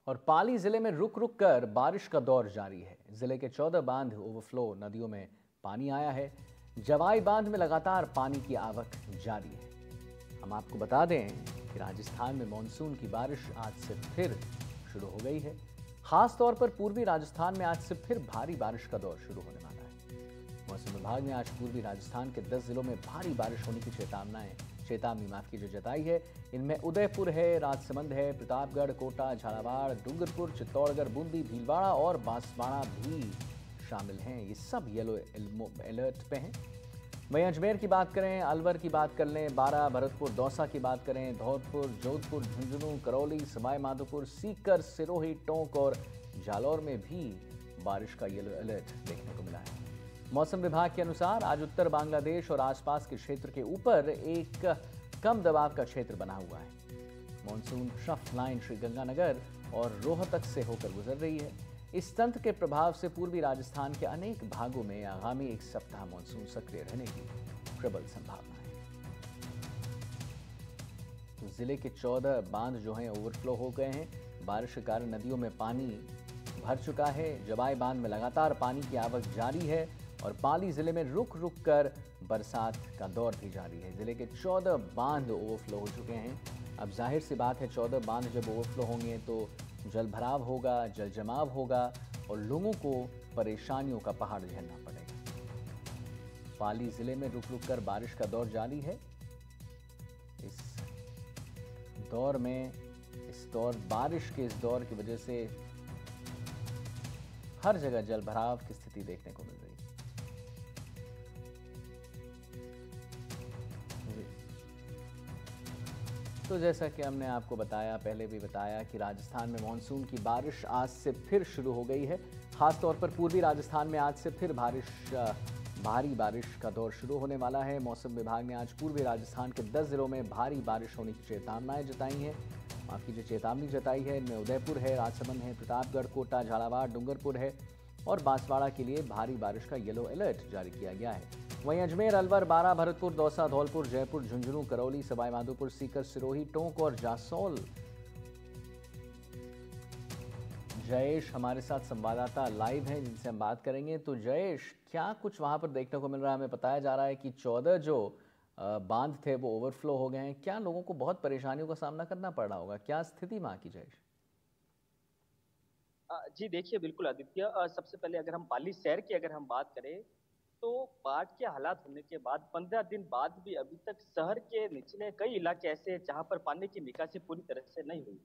और पाली जिले में रुक रुक कर बारिश का दौर जारी है। जिले के 14 बांध ओवरफ्लो, नदियों में पानी आया है। जवाई बांध में लगातार पानी की आवक जारी है। हम आपको बता दें कि राजस्थान में मानसून की बारिश आज से फिर शुरू हो गई है। खास तौर पर पूर्वी राजस्थान में आज से फिर भारी बारिश का दौर शुरू होने वाला है। मौसम विभाग ने आज पूर्वी राजस्थान के 10 जिलों में भारी बारिश होने की चेतावनी जताई है। इनमें उदयपुर है, राजसमंद है, प्रतापगढ़, कोटा, झालावाड़, डूंगरपुर, चित्तौड़गढ़, बूंदी, भीलवाड़ा और बांसवाड़ा भी शामिल हैं। ये सब येलो अलर्ट पे हैं। वहीं अजमेर की बात करें, अलवर की बात कर लें, बारां, भरतपुर, दौसा की बात करें, धौलपुर, जोधपुर, झुंझुनू, करौली, सवाई माधोपुर, सीकर, सिरोही, टोंक और जालौर में भी बारिश का येलो अलर्ट देखने को मिला है। मौसम विभाग के अनुसार आज उत्तर बांग्लादेश और आसपास के क्षेत्र के ऊपर एक कम दबाव का क्षेत्र बना हुआ है। मानसून ट्रफ लाइन श्रीगंगानगर और रोहतक से होकर गुजर रही है। इस तंत्र के प्रभाव से पूर्वी राजस्थान के अनेक भागों में आगामी एक सप्ताह मानसून सक्रिय रहने की प्रबल संभावना है। तो जिले के 14 बांध जो हैं ओवरफ्लो हो गए हैं। बारिश के कारण नदियों में पानी भर चुका है। जवाई बांध में लगातार पानी की आवक जारी है और पाली जिले में रुक रुक कर बरसात का दौर भी जारी है। जिले के 14 बांध ओवरफ्लो हो चुके हैं। अब जाहिर सी बात है, 14 बांध जब ओवरफ्लो होंगे तो जल भराव होगा, जल जमाव होगा और लोगों को परेशानियों का पहाड़ झेलना पड़ेगा। पाली जिले में रुक रुक कर बारिश का दौर जारी है। इस बारिश के इस दौर की वजह से हर जगह जल भराव की स्थिति देखने को मिल रही है। तो जैसा कि हमने आपको बताया, पहले भी बताया कि राजस्थान में मानसून की बारिश आज से फिर शुरू हो गई है। खासतौर पर पूर्वी राजस्थान में आज से फिर भारी बारिश का दौर शुरू होने वाला है। मौसम विभाग ने आज पूर्वी राजस्थान के 10 जिलों में भारी बारिश होने की चेतावनी जताई है। इनमें उदयपुर है, राजसमंद है, प्रतापगढ़, कोटा, झालावाड़, डूंगरपुर है और बांसवाड़ा के लिए भारी बारिश का येलो अलर्ट जारी किया गया है। वहीं अजमेर, अलवर, बारां, भरतपुर, दौसा, धौलपुर, जयपुर, झुंझुनू, करौली, सवाई माधोपुर, सीकर, सिरोही, टोंक और जासौल। जयेश हमारे साथ संवाददाता लाइव हैं, जिनसे हम बात करेंगे। तो जयेश, क्या कुछ वहां पर देखने को मिल रहा है? हमें बताया जा रहा है कि 14 जो बांध थे वो ओवरफ्लो हो गए हैं। क्या लोगों को बहुत परेशानियों का सामना करना पड़ रहा होगा? क्या स्थिति वहां की, जयेश? जी देखिए, बिल्कुल आदित्य। सबसे पहले अगर हम पाली शहर की अगर हम बात करें तो बाढ़ के हालात होने के बाद 15 दिन बाद भी अभी तक शहर के निचले कई इलाके ऐसे हैं जहां पर पानी की निकासी पूरी तरह से नहीं हुई।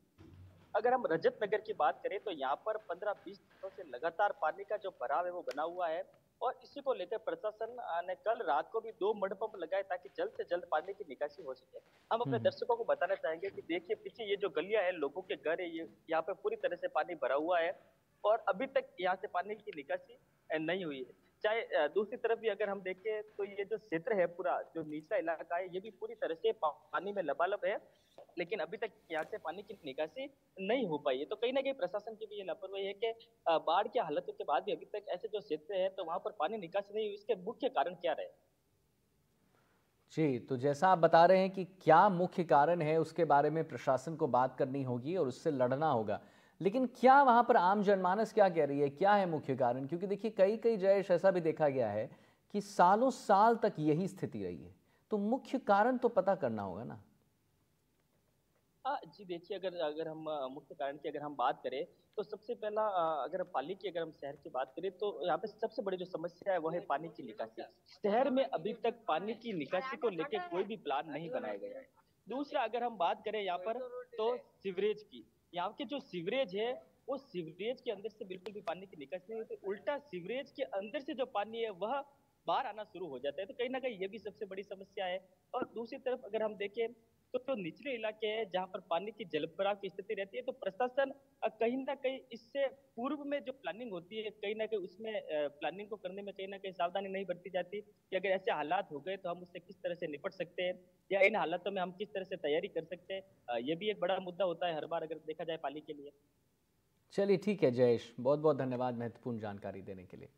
अगर हम रजत नगर की बात करें तो यहाँ पर 15-20 दिनों से लगातार पानी का जो भराव है वो बना हुआ है और इसी को लेकर प्रशासन ने कल रात को भी 2 मडपंप लगाए ताकि जल्द से जल्द पानी की निकासी हो सके। हम अपने हम्म। दर्शकों को बताना चाहेंगे कि देखिए पीछे ये जो गलियां है, लोगों के घर है, ये यहाँ पे पूरी तरह से पानी भरा हुआ है और अभी तक यहाँ से पानी की निकासी नहीं हुई है। चाहे दूसरी तरफ भी अगर हम देखें तो ये जो क्षेत्र है, पूरा जो निचला इलाका है, ये भी पूरी तरह से पानी में लबालब है, लेकिन अभी तक यहाँ से पानी की निकासी नहीं हो पाई है। तो कहीं ना कहीं प्रशासन की भी ये लापरवाही है कि बाढ़ की हालतों के बाद भी अभी तक ऐसे जो क्षेत्र है तो वहां पर पानी निकासी नहीं हुई। इसके मुख्य कारण क्या रहे? जी, तो जैसा आप बता रहे हैं कि क्या मुख्य कारण है, उसके बारे में प्रशासन को बात करनी होगी और उससे लड़ना होगा। लेकिन क्या वहां पर आम जनमानस क्या कह रही है? क्या है मुख्य कारण? क्योंकि देखिए, कई जयेश ऐसा भी देखा गया है कि सालों साल तक यही स्थिति रही है। तो मुख्य कारण तो पता करना होगा ना। जी देखिए, अगर अगर हम मुख्य कारण की अगर हम बात करें तो सबसे पहला अगर पाली की अगर हम शहर की बात करें तो यहाँ पे सबसे बड़ी जो समस्या है वो है पानी की निकासी। शहर में अभी तक पानी की निकासी को लेकर कोई भी प्लान नहीं बनाया गया है। दूसरा अगर हम बात करें यहाँ पर तो सीवरेज की, यहाँ के जो सीवरेज है वो सीवरेज के अंदर से बिल्कुल भी पानी की निकासी नहीं होती, उल्टा सीवरेज के अंदर से जो पानी है वह बाहर आना शुरू हो जाता है। तो कहीं ना कहीं ये भी सबसे बड़ी समस्या है। और दूसरी तरफ अगर हम देखें तो जो निचले इलाके हैं जहां पर पानी की जलभराव की स्थिति रहती है तो प्रशासन कहीं ना कहीं इससे पूर्व में जो प्लानिंग होती है कहीं ना कहीं उसमें प्लानिंग को करने में कहीं ना कहीं सावधानी नहीं बरती जाती कि अगर ऐसे हालात हो गए तो हम उससे किस तरह से निपट सकते हैं या इन हालातों में हम किस तरह से तैयारी कर सकते हैं। ये भी एक बड़ा मुद्दा होता है हर बार अगर देखा जाए पाली के लिए। चलिए ठीक है जयेश, बहुत बहुत धन्यवाद महत्वपूर्ण जानकारी देने के लिए।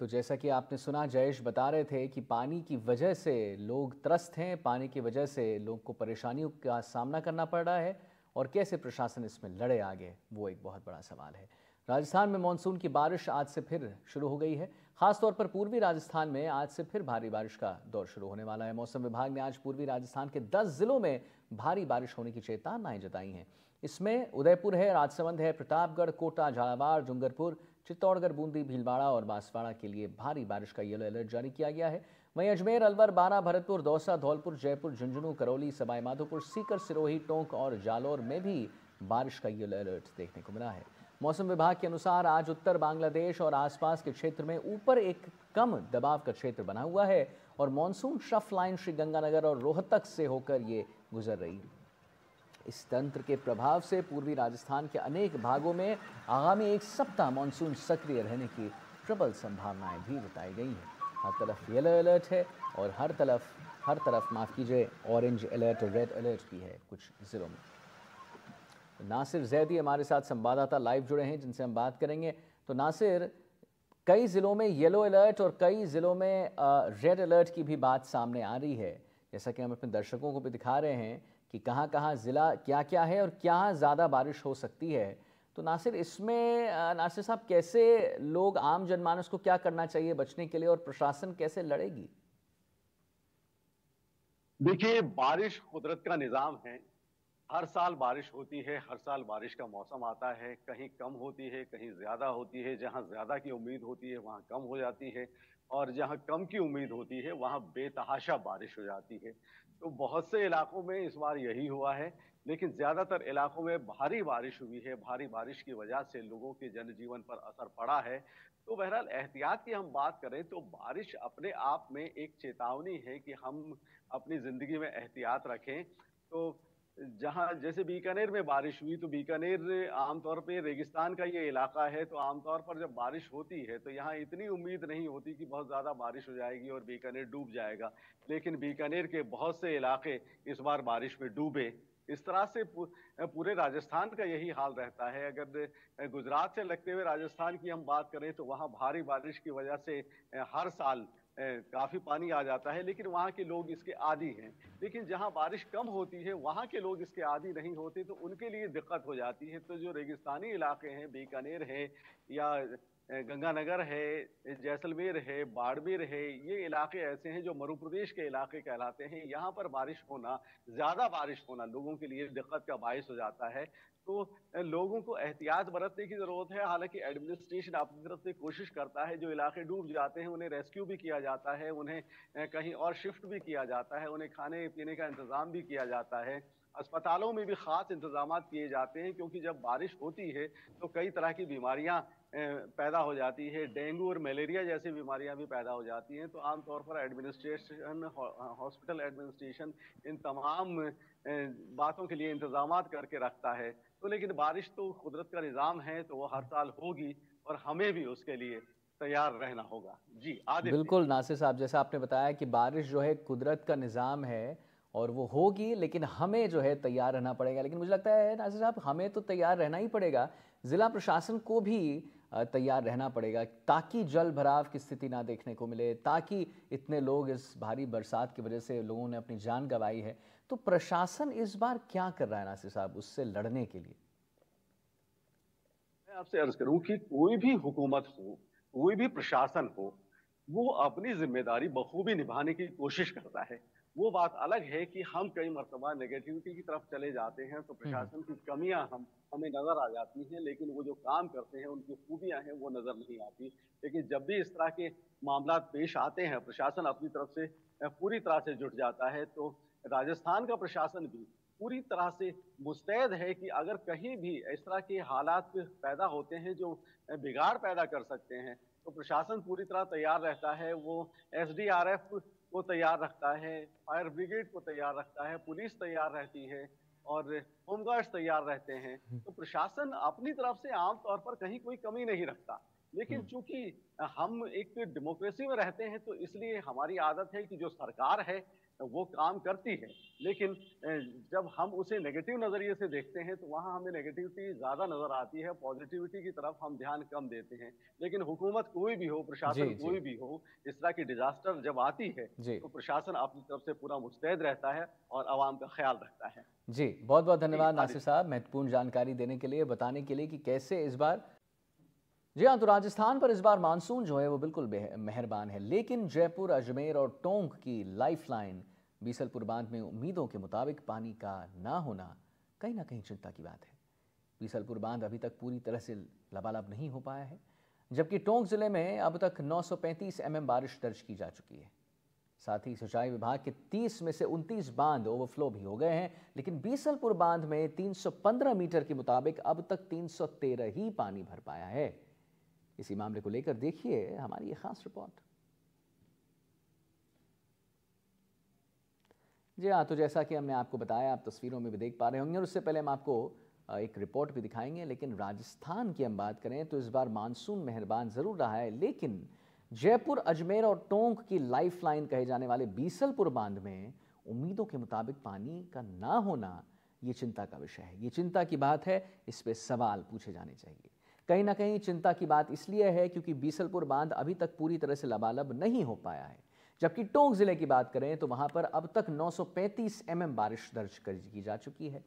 तो जैसा कि आपने सुना, जयेश बता रहे थे कि पानी की वजह से लोग त्रस्त हैं, पानी की वजह से लोग को परेशानियों का सामना करना पड़ रहा है और कैसे प्रशासन इसमें लड़े आगे, वो एक बहुत बड़ा सवाल है। राजस्थान में मानसून की बारिश आज से फिर शुरू हो गई है। खासतौर पर पूर्वी राजस्थान में आज से फिर भारी बारिश का दौर शुरू होने वाला है। मौसम विभाग ने आज पूर्वी राजस्थान के 10 जिलों में भारी बारिश होने की चेतावनाएं जताई हैं। इसमें उदयपुर है, राजसमंद है, प्रतापगढ़, कोटा, झालावाड़, डूंगरपुर, चित्तौड़गढ़, बूंदी, भीलवाड़ा और बांसवाड़ा के लिए भारी बारिश का येलो अलर्ट जारी किया गया है। वहीं अजमेर, अलवर, बारां, भरतपुर, दौसा, धौलपुर, जयपुर, झुंझुनू, करौली, सवाईमाधोपुर, सीकर, सिरोही, टोंक और जालौर में भी बारिश का येलो अलर्ट देखने को मिला है। मौसम विभाग के अनुसार आज उत्तर बांग्लादेश और आसपास के क्षेत्र में ऊपर एक कम दबाव का क्षेत्र बना हुआ है और मानसून ट्रफ लाइन श्रीगंगानगर और रोहतक से होकर ये गुजर रही है। इस तंत्र के प्रभाव से पूर्वी राजस्थान के अनेक भागों में आगामी एक सप्ताह मानसून सक्रिय रहने की प्रबल संभावनाएं भी जताई गई हैं। हर तरफ येलो अलर्ट है और हर तरफ माफ कीजिए ऑरेंज अलर्ट और रेड अलर्ट भी है कुछ जिलों में। नासिर जैदी हमारे साथ संवाददाता लाइव जुड़े हैं जिनसे हम बात करेंगे। तो नासिर, कई जिलों में येलो अलर्ट और कई जिलों में रेड अलर्ट की भी बात सामने आ रही है, जैसा कि हम अपने दर्शकों को भी दिखा रहे हैं कि कहाँ जिला क्या क्या है और क्या ज़्यादा बारिश हो सकती है। तो नासिर, इसमें नासिर साहब, कैसे लोग, आम जनमानस को क्या करना चाहिए बचने के लिए और प्रशासन कैसे लड़ेगी? देखिए, बारिश कुदरत का निजाम है। हर साल बारिश होती है, हर साल बारिश का मौसम आता है। कहीं कम होती है, कहीं ज्यादा होती है। जहां ज्यादा की उम्मीद होती है वहां कम हो जाती है और जहां कम की उम्मीद होती है वहां बेतहाशा बारिश हो जाती है। तो बहुत से इलाकों में इस बार यही हुआ है, लेकिन ज्यादातर इलाकों में भारी बारिश हुई है। भारी बारिश की वजह से लोगों के जनजीवन पर असर पड़ा है। तो बहरहाल एहतियात की हम बात करें तो बारिश अपने आप में एक चेतावनी है कि हम अपनी जिंदगी में एहतियात रखें। तो जहां जैसे बीकानेर में बारिश हुई, तो बीकानेर आमतौर पे रेगिस्तान का ये इलाका है, तो आमतौर पर जब बारिश होती है तो यहाँ इतनी उम्मीद नहीं होती कि बहुत ज्यादा बारिश हो जाएगी और बीकानेर डूब जाएगा। लेकिन बीकानेर के बहुत से इलाके इस बार बारिश में डूबे। इस तरह से पूरे राजस्थान का यही हाल रहता है। अगर गुजरात से लगते हुए राजस्थान की हम बात करें तो वहाँ भारी बारिश की वजह से हर साल काफी पानी आ जाता है, लेकिन वहाँ के लोग इसके आदी हैं। लेकिन जहाँ बारिश कम होती है वहाँ के लोग इसके आदी नहीं होते, तो उनके लिए दिक्कत हो जाती है। तो जो रेगिस्तानी इलाके हैं, बीकानेर है या गंगानगर है, जैसलमेर है, बाड़मेर है, ये इलाके ऐसे हैं जो मध्य प्रदेश के इलाके कहलाते हैं। यहाँ पर बारिश होना, ज्यादा बारिश होना लोगों के लिए दिक्कत का बायस हो जाता है। तो लोगों को एहतियात बरतने की जरूरत है। हालांकि एडमिनिस्ट्रेशन अपनी तरफ से कोशिश करता है, जो इलाके डूब जाते हैं उन्हें रेस्क्यू भी किया जाता है, उन्हें कहीं और शिफ्ट भी किया जाता है, उन्हें खाने पीने का इंतजाम भी किया जाता है। अस्पतालों में भी खास इंतजाम किए जाते हैं, क्योंकि जब बारिश होती है तो कई तरह की बीमारियां पैदा हो जाती है। डेंगू और मलेरिया जैसी बीमारियां भी पैदा हो जाती हैं। तो आमतौर पर एडमिनिस्ट्रेशन, हॉस्पिटल एडमिनिस्ट्रेशन इन तमाम बातों के लिए इंतजाम करके रखता है। तो लेकिन बारिश तो कुदरत का निजाम है, तो वो हर साल होगी और हमें भी उसके लिए तैयार रहना होगा। जी आदित्य। बिल्कुल नासिर साहब, जैसा आपने बताया कि बारिश जो है कुदरत का निज़ाम है और वो होगी, लेकिन हमें जो है तैयार रहना पड़ेगा। लेकिन मुझे लगता है नासिर साहब, हमें तो तैयार रहना ही पड़ेगा, ज़िला प्रशासन को भी तैयार रहना पड़ेगा ताकि जल भराव की स्थिति ना देखने को मिले, ताकि इतने लोग इस भारी बरसात की वजह से लोगों ने अपनी जान गंवाई है। तो प्रशासन इस बार क्या कर रहा है नासिर साहब उससे लड़ने के लिए? मैं आपसे अर्ज करूं कि कोई भी हुकूमत हो, कोई भी प्रशासन हो, वो अपनी जिम्मेदारी बखूबी निभाने की कोशिश करता है। वो बात अलग है कि हम कई मरतबा नेगेटिविटी की तरफ चले जाते हैं तो प्रशासन की कमियां हमें नजर आ जाती हैं, लेकिन वो जो काम करते हैं उनकी खूबियां हैं वो नजर नहीं आती। लेकिन जब भी इस तरह के मामला पेश आते हैं, प्रशासन अपनी तरफ से पूरी तरह से जुट जाता है। तो राजस्थान का प्रशासन भी पूरी तरह से मुस्तैद है कि अगर कहीं भी इस तरह के हालात पैदा होते हैं जो बिगाड़ पैदा कर सकते हैं, तो प्रशासन पूरी तरह तैयार रहता है। वो एसडीआरएफ को तैयार रखता है, फायर ब्रिगेड को तैयार रखता है, पुलिस तैयार रहती है और होमगार्ड्स तैयार रहते हैं। तो प्रशासन अपनी तरफ से आमतौर पर कहीं कोई कमी नहीं रखता। लेकिन चूंकि हम एक डेमोक्रेसी में रहते हैं, तो इसलिए हमारी आदत है कि जो सरकार है वो काम करती है, लेकिन जब हम उसे नेगेटिव नजरिए से देखते हैं तो वहाँ हमें नेगेटिविटी ज्यादा नजर आती है, पॉजिटिविटी की तरफ हम ध्यान कम देते हैं। लेकिन हुकूमत कोई भी हो, जी प्रशासन जी कोई भी हो, इस तरह की डिजास्टर जब आती है जी तो प्रशासन अपनी तरफ से पूरा मुस्तैद रहता है और आवाम का ख्याल रखता है। जी, बहुत बहुत जी धन्यवाद नासिर आदित्य। साहब, महत्वपूर्ण जानकारी देने के लिए, बताने के लिए कि कैसे इस बार, जी हाँ, तो राजस्थान पर इस बार मानसून जो है वो बिल्कुल मेहरबान है, लेकिन जयपुर, अजमेर और टोंक की लाइफलाइन बीसलपुर बांध में उम्मीदों के मुताबिक पानी का ना होना कहीं ना कहीं चिंता की बात है। बीसलपुर बांध अभी तक पूरी तरह से लबालब नहीं हो पाया है, जबकि टोंक जिले में अब तक 935 mm बारिश दर्ज की जा चुकी है। साथ ही सिंचाई विभाग के 30 में से 29 बांध ओवरफ्लो भी हो गए हैं, लेकिन बीसलपुर बांध में 315 मीटर के मुताबिक अब तक 313 ही पानी भर पाया है। इसी मामले को लेकर देखिए हमारी ये खास रिपोर्ट। जी हाँ, तो जैसा कि हमने आपको बताया, आप तस्वीरों में भी देख पा रहे होंगे, और उससे पहले हम आपको एक रिपोर्ट भी दिखाएंगे। लेकिन राजस्थान की हम बात करें तो इस बार मानसून मेहरबान ज़रूर रहा है, लेकिन जयपुर, अजमेर और टोंक की लाइफलाइन कहे जाने वाले बीसलपुर बांध में उम्मीदों के मुताबिक पानी का ना होना ये चिंता का विषय है। ये चिंता की बात है, इस पे सवाल पूछे जाने चाहिए। कहीं ना कहीं चिंता की बात इसलिए है क्योंकि बीसलपुर बांध अभी तक पूरी तरह से लबालब नहीं हो पाया है, जबकि टोंक जिले की बात करें तो वहां पर अब तक 935 mm बारिश दर्ज की जा चुकी है।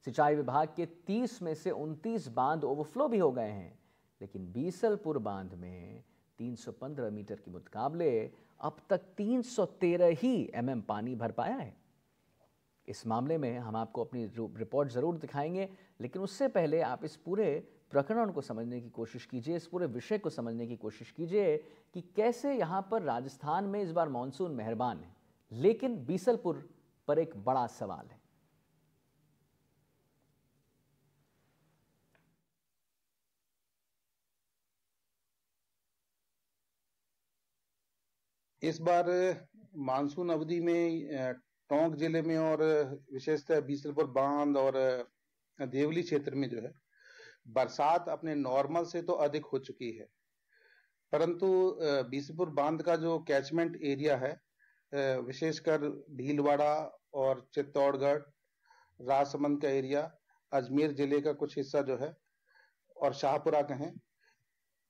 सिंचाई विभाग के 30 में से 29 बांध ओवरफ्लो भी हो गए हैं, लेकिन बीसलपुर बांध में 315 मीटर के मुकाबले अब तक 313 ही mm पानी भर पाया है। इस मामले में हम आपको अपनी रिपोर्ट ज़रूर दिखाएंगे, लेकिन उससे पहले आप इस पूरे प्रकरण को समझने की कोशिश कीजिए, इस पूरे विषय को समझने की कोशिश कीजिए कि कैसे यहाँ पर राजस्थान में इस बार मानसून मेहरबान है, लेकिन बीसलपुर पर एक बड़ा सवाल है। इस बार मानसून अवधि में टोंक जिले में और विशेषतः बीसलपुर बांध और देवली क्षेत्र में जो है बरसात अपने नॉर्मल से तो अधिक हो चुकी है, परंतु बीसलपुर बांध का जो कैचमेंट एरिया है, विशेषकर भीलवाड़ा और चित्तौड़गढ़, राजसमंद का एरिया, अजमेर जिले का कुछ हिस्सा जो है और शाहपुरा कहें,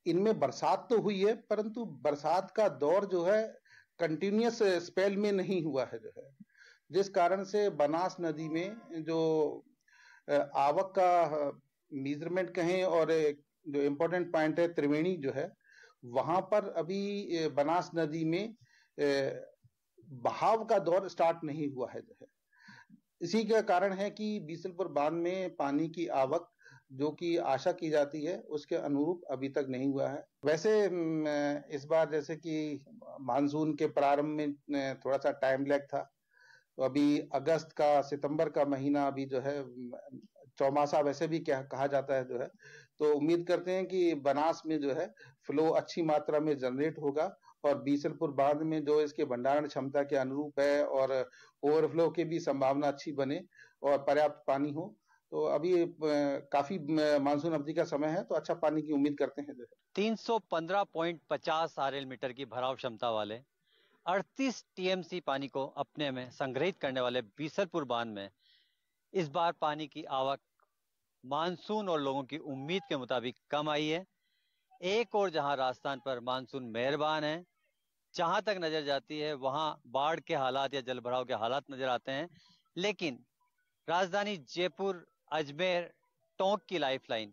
इनमें बरसात तो हुई है, परंतु बरसात का दौर जो है कंटिन्यूअस स्पेल में नहीं हुआ है जो है, जिस कारण से बनास नदी में जो आवक का मेजरमेंट कहें और जो इम्पोर्टेंट पॉइंट है त्रिवेणी जो है, वहां पर अभी बनास नदी में बहाव का दौर स्टार्ट नहीं हुआ है जो है। इसी का कारण है कि बीसलपुर बांध में पानी की आवक जो कि आशा की जाती है उसके अनुरूप अभी तक नहीं हुआ है। वैसे इस बार जैसे कि मानसून के प्रारंभ में थोड़ा सा टाइम लैग था, तो अभी अगस्त का, सितंबर का महीना अभी जो है चौमासा वैसे भी क्या कहा जाता है जो है, तो उम्मीद करते हैं कि बनास में जो है फ्लो अच्छी मात्रा में जनरेट होगा और बीसलपुर बांध में जो इसके भंडारण क्षमता के अनुरूप है और ओवरफ्लो की भी संभावना अच्छी बने और पर्याप्त पानी हो। तो अभी काफी मानसून अवधि का समय है, तो अच्छा पानी की उम्मीद करते हैं। 315.50 आरएल मीटर की भराव क्षमता वाले 38 टीएमसी पानी को अपने में संग्रहित करने वाले बीसलपुर बांध में इस बार पानी की आवक मानसून और लोगों की उम्मीद के मुताबिक कम आई है। एक और जहां राजस्थान पर मानसून मेहरबान है, जहां तक नजर जाती है वहां बाढ़ के हालात या जलभराव के हालात नजर आते हैं, लेकिन राजधानी जयपुर, अजमेर, टोंक की लाइफलाइन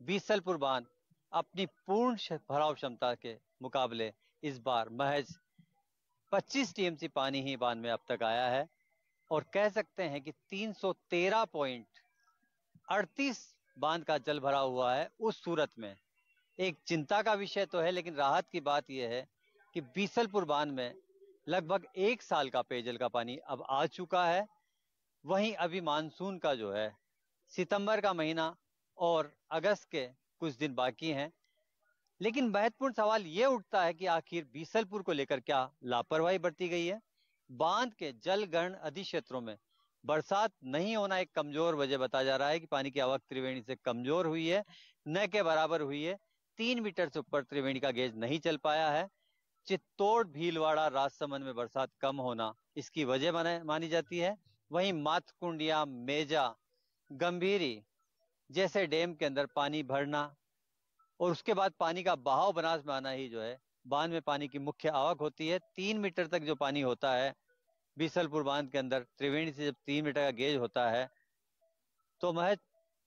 बीसलपुर बांध अपनी पूर्ण भराव क्षमता के मुकाबले इस बार महज 25 टीएमसी पानी ही बांध में अब तक आया है और कह सकते हैं कि 313.38 बांध का जल भरा हुआ है। उस सूरत में एक चिंता का विषय तो है, लेकिन राहत की बात यह है कि बीसलपुर बांध में लगभग 1 साल का पेयजल का पानी अब आ चुका है। वहीं अभी मानसून का जो है सितंबर का महीना और अगस्त के कुछ दिन बाकी हैं, लेकिन महत्वपूर्ण सवाल यह उठता है कि आखिर बीसलपुर को लेकर क्या लापरवाही बरती गई है। बांध के जलग्रहण अधिक्षेत्रों में बरसात नहीं होना एक कमजोर वजह बताया जा रहा है कि पानी की आवक त्रिवेणी से कमजोर हुई है, न के बराबर हुई है। 3 मीटर से ऊपर त्रिवेणी का गेज नहीं चल पाया है। चित्तौड़, भीलवाड़ा, राजसमंद में बरसात कम होना इसकी वजह मानी जाती है। वहीं मातकुंडिया, मेजा, गंभीरी जैसे डैम के अंदर पानी भरना और उसके बाद पानी का बहाव बनास में आना ही जो है बांध में पानी की मुख्य आवक होती है। 3 मीटर तक जो पानी होता है बीसलपुर बांध के अंदर, त्रिवेणी से जब 3 मीटर का गेज होता है तो महज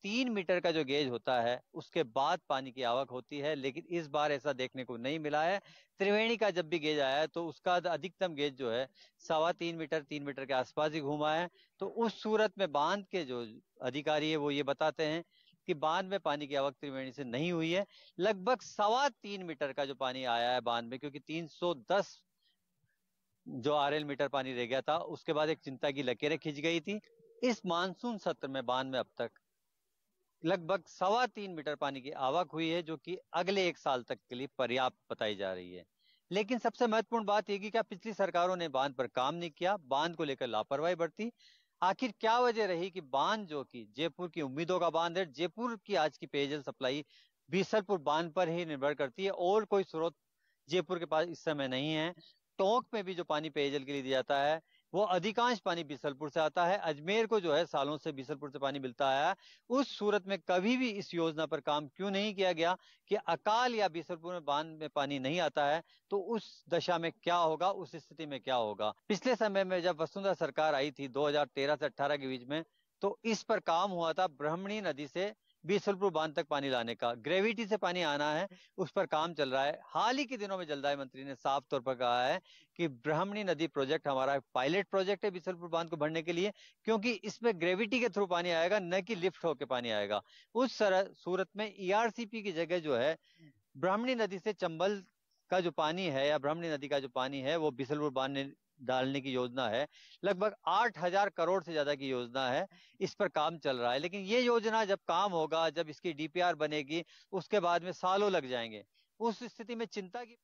3 मीटर का जो गेज होता है उसके बाद पानी की आवक होती है। लेकिन इस बार ऐसा देखने को नहीं मिला है। त्रिवेणी का जब भी गेज आया है तो उसका अधिकतम गेज जो है 3.25 मीटर, 3 मीटर के आसपास ही घूमा है। तो उस सूरत में बांध के जो अधिकारी है वो ये बताते हैं कि बांध में पानी की आवक त्रिवेणी से नहीं हुई है। लगभग 3.25 मीटर का जो पानी आया है बांध में, क्योंकि 310 जो आरएल मीटर पानी रह गया था, उसके बाद एक चिंता की लकीरें खिंच गई थी। इस मानसून सत्र में बांध में अब तक लगभग 3.25 मीटर पानी की आवक हुई है, जो कि अगले 1 साल तक के लिए पर्याप्त बताई जा रही है। लेकिन सबसे महत्वपूर्ण बात यह कि क्या पिछली सरकारों ने बांध पर काम नहीं किया, बांध को लेकर लापरवाही बरती। आखिर क्या वजह रही कि बांध जो कि जयपुर की उम्मीदों का बांध है, जयपुर की आज की पेयजल सप्लाई बीसलपुर बांध पर ही निर्भर करती है और कोई स्रोत जयपुर के पास इस समय नहीं है। टोंक में भी जो पानी पेयजल के लिए दिया जाता है वो अधिकांश पानी बीसलपुर से आता है। अजमेर को जो है सालों से बीसलपुर से पानी मिलता है। उस सूरत में कभी भी इस योजना पर काम क्यों नहीं किया गया कि अकाल या बीसलपुर में बांध में पानी नहीं आता है तो उस दशा में क्या होगा, उस स्थिति में क्या होगा। पिछले समय में जब वसुंधरा सरकार आई थी 2013 से 18 के बीच में, तो इस पर काम हुआ था ब्राह्मणी नदी से बीसलपुर बांध तक पानी लाने का। ग्रेविटी से पानी आना है, उस पर काम चल रहा है। हाल ही के दिनों में जलदाय मंत्री ने साफ तौर पर कहा है कि ब्राह्मणी नदी प्रोजेक्ट हमारा पायलट प्रोजेक्ट है बीसलपुर बांध को भरने के लिए, क्योंकि इसमें ग्रेविटी के थ्रू पानी आएगा, न कि लिफ्ट होकर पानी आएगा। उस सूरत में ईआरसीपी की जगह जो है ब्राह्मणी नदी से चंबल का जो पानी है या ब्राह्मणी नदी का जो पानी है वो बीसलपुर बांध में डालने की योजना है। लगभग 8,000 करोड़ से ज्यादा की योजना है, इस पर काम चल रहा है। लेकिन ये योजना जब काम होगा, जब इसकी डीपीआर बनेगी, उसके बाद में सालों लग जाएंगे। उस स्थिति में चिंता की